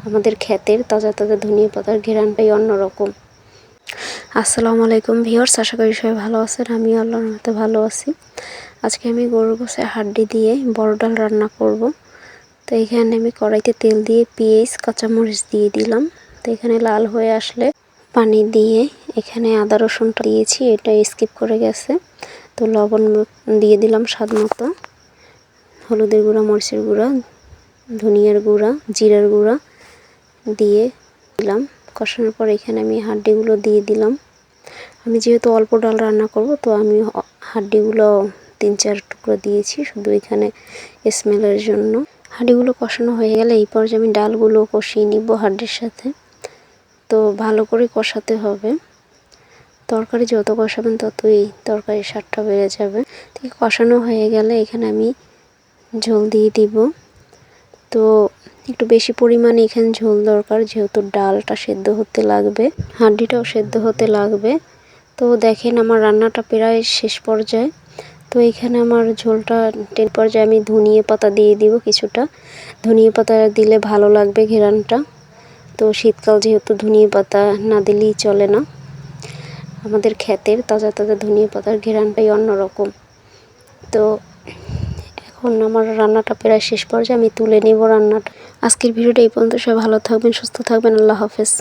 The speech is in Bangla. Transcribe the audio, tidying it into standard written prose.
আমাদের ক্ষেতের তাজা তাজা ধনিয়া পাতার ঘ্রাণটাই অন্যরকম। আসসালামু আলাইকুম ভিউয়ার্স, আশা করি সবাই ভালো আছেন। আমিও আল্লাহর রহমতে ভালো আছি। আজকে আমি গরুর গোশতের হাড্ডি দিয়ে বড় ডাল রান্না করব। তো এখানে আমি কড়াইতে তেল দিয়ে পেঁয়াজ কাঁচামরিচ দিয়ে দিলাম। তো এখানে লাল হয়ে আসলে পানি দিয়ে এখানে আদা রসুনটা দিয়েছি, এটা স্কিপ করে গেছে। তো লবণ দিয়ে দিলাম স্বাদ মতো, হলুদের গুঁড়া, মরিচের গুঁড়া, ধনিয়ার গুঁড়া, জিরার গুঁড়া দিয়ে দিলাম। কষানোর পর এখানে আমি হাড্ডিগুলো দিয়ে দিলাম। আমি যেহেতু অল্প ডাল রান্না করব, তো আমি হাড্ডিগুলো 3-4 টুকরো দিয়েছি শুধু এখানে স্মেলের জন্য। হাড্ডিগুলো কষানো হয়ে গেলে এই পর্যায়ে আমি ডালগুলো কষিয়ে নিব হাড্ডির সাথে। তো ভালো করে কষাতে হবে, তরকারি যত কষাবেন ততই তরকারির স্বাদটা বেড়ে যাবে। ঠিক কষানো হয়ে গেলে এখানে আমি ঝোল দিয়ে দিব। তো একটু বেশি পরিমাণে এখানে ঝোল দরকার, যেহেতু ডালটা সেদ্ধ হতে লাগবে, হাড্ডিটাও সেদ্ধ হতে লাগবে। তো দেখেন আমার রান্নাটা প্রায় শেষ পর্যায়ে। তো এখানে আমার ঝোলটা টের পর্যায়ে আমি ধনিয়া পাতা দিয়ে দিব কিছুটা। ধনিয়া পাতা দিলে ভালো লাগবে ঘ্রাণটা। তো শীতকাল যেহেতু ধনিয়া পাতা না দিলেই চলে না। আমাদের ক্ষেতের তাজা তাজা ধনিয়া পাতার ঘ্রাণটাই অন্যরকম। তো এখন আমার রান্নাটা প্রায় শেষ পর্যায়ে, আমি তুলে নেব রান্নাটা। আজকের ভিডিওটা এই পর্যন্ত। সবাই ভালো থাকবেন, সুস্থ থাকবেন। আল্লাহ হাফেজ।